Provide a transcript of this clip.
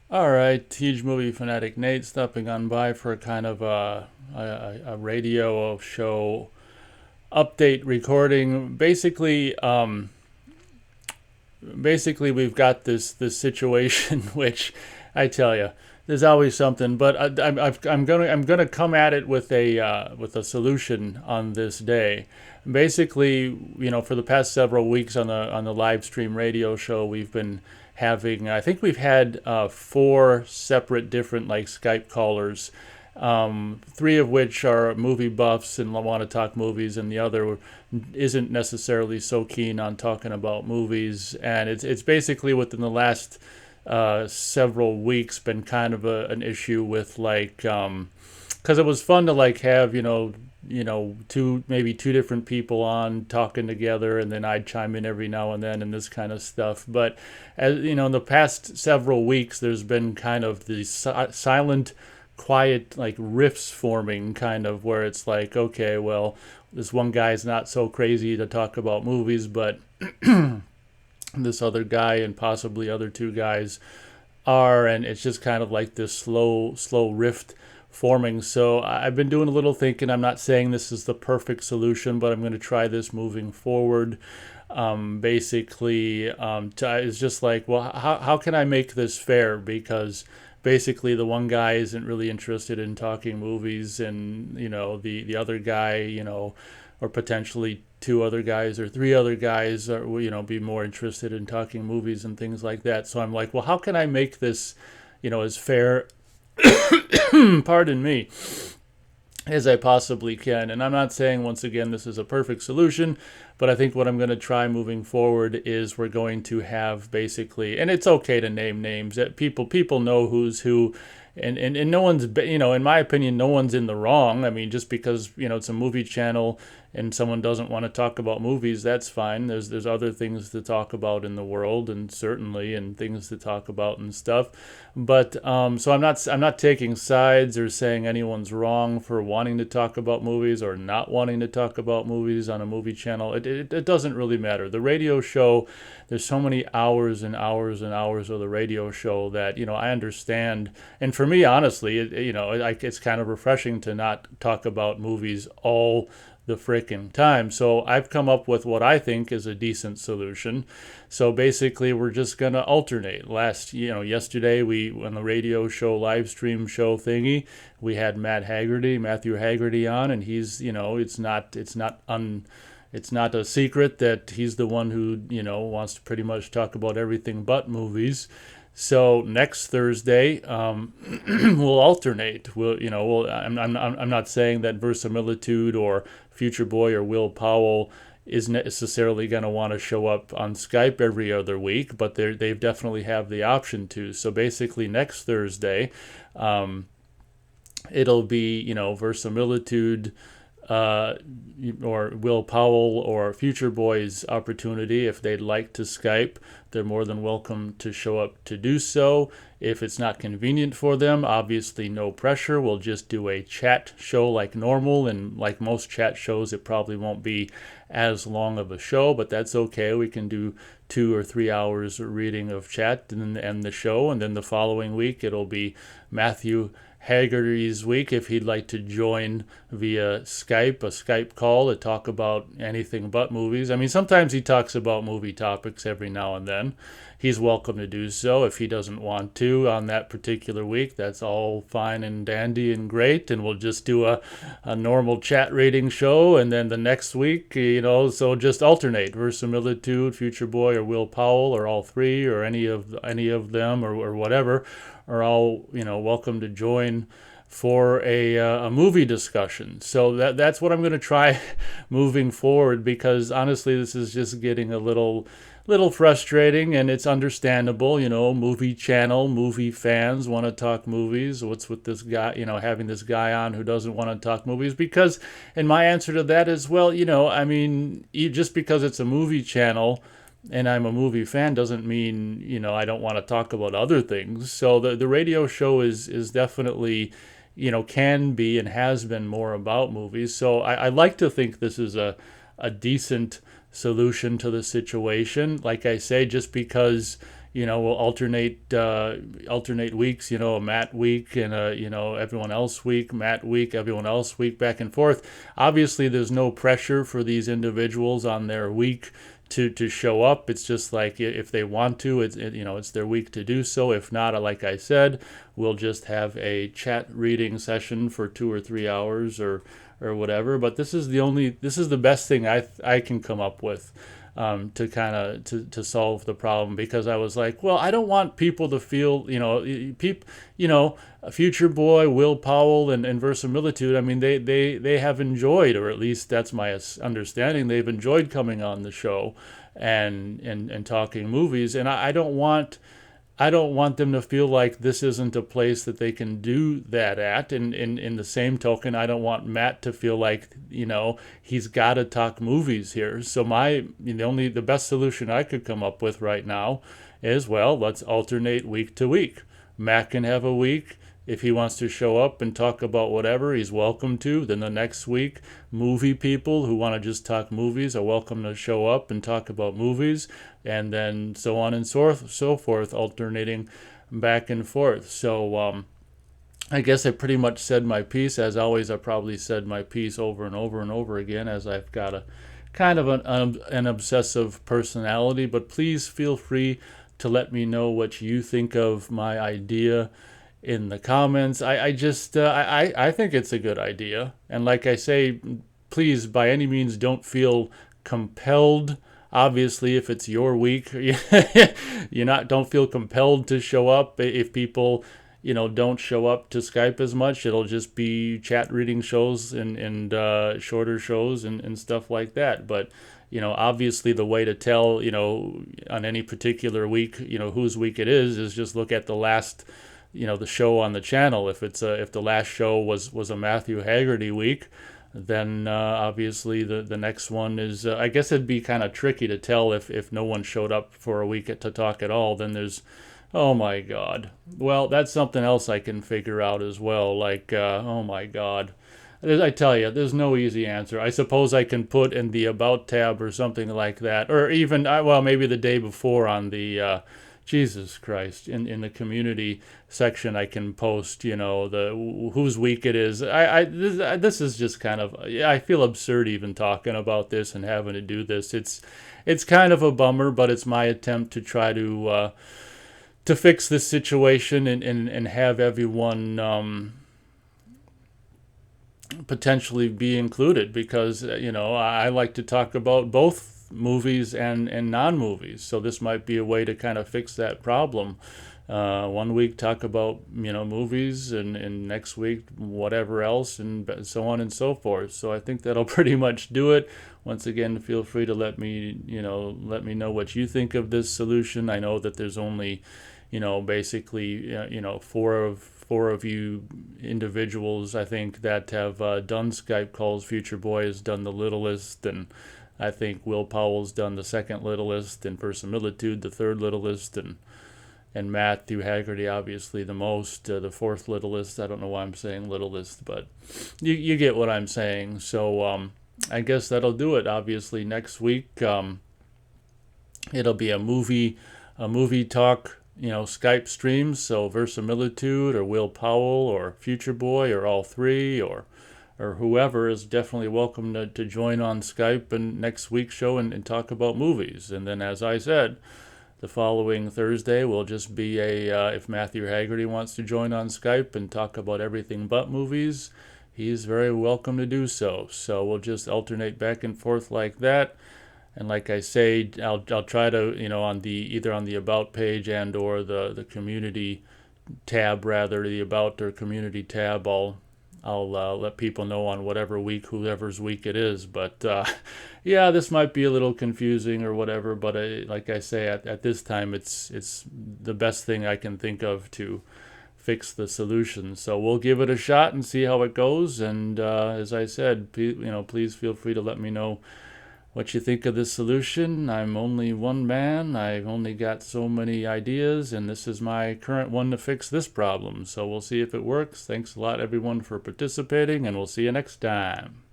All right, huge movie fanatic Nate stopping on by for a kind of a radio show update recording. Basically, we've got this situation, which I tell you, there's always something. But I'm gonna come at it with a solution on this day. Basically, for the past several weeks on the live stream radio show, we've been having. I think we've had four separate different like Skype callers, three of which are movie buffs and want to talk movies, and the other isn't necessarily so keen on talking about movies. And it's basically within the last several weeks been kind of an issue with like because it was fun to like have two different people on talking together, and then I'd chime in every now and then and this kind of stuff. But as you know, in the past several weeks, there's been kind of the silent, quiet like rifts forming, kind of where it's like, okay, well, this one guy's not so crazy to talk about movies, but this other guy and possibly other two guys are, and it's just kind of like this slow rift forming. So I've been doing a little thinking. I'm not saying this is the perfect solution, but I'm going to try this moving forward. It's just like, well, how can I make this fair? Because basically the one guy isn't really interested in talking movies, and the other guy, or potentially two other guys or three other guys are, be more interested in talking movies and things like that. So I'm like, well, how can I make this, as fair, pardon me, as I possibly can? And I'm not saying, once again, this is a perfect solution, but I think what I'm going to try moving forward is we're going to have basically, and it's okay to name names, that people know who's who. And no one's, in my opinion, no one's in the wrong. I mean, just because it's a movie channel and someone doesn't want to talk about movies, that's fine. There's other things to talk about in the world, and certainly, and things to talk about and stuff. But so I'm not taking sides or saying anyone's wrong for wanting to talk about movies or not wanting to talk about movies on a movie channel. It doesn't really matter. The radio show, there's so many hours and hours and hours of the radio show that I understand. And for me, honestly, it's kind of refreshing to not talk about movies all the freaking time. So I've come up with what I think is a decent solution. So basically, we're just gonna alternate. Yesterday, we on the radio show, live stream show thingy, we had Matthew Haggerty on, and he's, it's not a secret that he's the one who wants to pretty much talk about everything but movies. So next Thursday, we'll alternate. I'm not saying that Verisimilitude or Future Boy or Will Powell is necessarily going to want to show up on Skype every other week, but they definitely have the option to. So basically, next Thursday, it'll be Verisimilitude, or Will Powell or Future Boy's opportunity. If they'd like to Skype, they're more than welcome to show up to do so. If it's not convenient for them, obviously no pressure. We'll just do a chat show like normal, and like most chat shows, it probably won't be as long of a show, but that's okay. We can do 2 or 3 hours reading of chat and then end the show, and then the following week it'll be Matthew Haggerty's week if he'd like to join via Skype, a Skype call to talk about anything but movies. I mean, sometimes he talks about movie topics every now and then. He's welcome to do so. If he doesn't want to on that particular week, that's all fine and dandy and great, and we'll just do a normal chat rating show. And then the next week, so just alternate Verisimilitude, Future Boy, or Will Powell, or all three, or any of them, or whatever, are all welcome to join for a movie discussion. So that's what I'm going to try moving forward, because honestly, this is just getting a little frustrating, and it's understandable. Movie channel, movie fans want to talk movies. What's with this guy, having this guy on who doesn't want to talk movies? Because, and my answer to that is, well, I mean, just because it's a movie channel and I'm a movie fan doesn't mean I don't want to talk about other things. So the radio show is definitely can be and has been more about movies. So I like to think this is a decent solution to the situation. Like I say, just because we'll alternate weeks, a Matt week and a, everyone else week, Matt week, everyone else week, back and forth. Obviously, there's no pressure for these individuals on their week to show up. It's just like if they want to, it's their week to do so. If not, like I said, we'll just have a chat reading session for 2 or 3 hours or whatever. But this is the best thing I can come up with. To kind of to solve the problem, because I was like, well, I don't want people to feel, Future Boy, Will Powell, and Verisimilitude. I mean, they have enjoyed, or at least that's my understanding, they've enjoyed coming on the show and talking movies, and I don't want them to feel like this isn't a place that they can do that at. And in the same token, I don't want Matt to feel like, he's got to talk movies here. So the best solution I could come up with right now is, well, let's alternate week to week. Matt can have a week. If he wants to show up and talk about whatever, he's welcome to. Then the next week, movie people who want to just talk movies are welcome to show up and talk about movies, and then so on and so forth, alternating back and forth. So I guess I pretty much said my piece. As always, I probably said my piece over and over and over again, as I've got a kind of an obsessive personality. But please feel free to let me know what you think of my idea in the comments. I think it's a good idea, and like I say, please by any means don't feel compelled. Obviously, if it's your week, don't feel compelled to show up. If people don't show up to Skype as much, it'll just be chat reading shows and shorter shows and stuff like that. But obviously the way to tell on any particular week whose week it is just look at the last the show on the channel. If the last show was a Matthew Haggerty week, then obviously the next one is, I guess it'd be kind of tricky to tell if no one showed up for a week to talk at all. Then there's, oh my God. Well, that's something else I can figure out as well. Like, oh my God. I tell you, there's no easy answer. I suppose I can put in the About tab or something like that, or even, maybe the day before on the Jesus Christ, in the community section, I can post, the whose week it is. This is just kind of, I feel absurd even talking about this and having to do this. It's kind of a bummer, but it's my attempt to try to fix this situation and have everyone potentially be included, because I like to talk about both movies and non-movies, so this might be a way to kind of fix that problem. One week talk about movies, and next week whatever else, and so on and so forth. So I think that'll pretty much do it. Once again, feel free to let me know what you think of this solution. I know that there's only basically four of you individuals, I think, that have done Skype calls. Future Boy has done the littlest, and I think Will Powell's done the second littlest, and Verisimilitude the third littlest, and Matthew Haggerty obviously the most, the fourth littlest. I don't know why I'm saying littlest, but you get what I'm saying. So I guess that'll do it. Obviously next week it'll be a movie talk, Skype streams. So Verisimilitude or Will Powell or Future Boy or all three or whoever is definitely welcome to join on Skype and next week's show and talk about movies. And then, as I said, the following Thursday will just be if Matthew Haggerty wants to join on Skype and talk about everything but movies, he's very welcome to do so. So we'll just alternate back and forth like that. And like I say, I'll try to, on either on the About page and or the community tab, rather, the About or community tab, I'll let people know on whatever week, whoever's week it is. But yeah, this might be a little confusing or whatever. But like I say, at this time, it's the best thing I can think of to fix the solution. So we'll give it a shot and see how it goes. And as I said, please feel free to let me know what you think of this solution. I'm only one man. I've only got so many ideas, and this is my current one to fix this problem. So we'll see if it works. Thanks a lot, everyone, for participating, and we'll see you next time.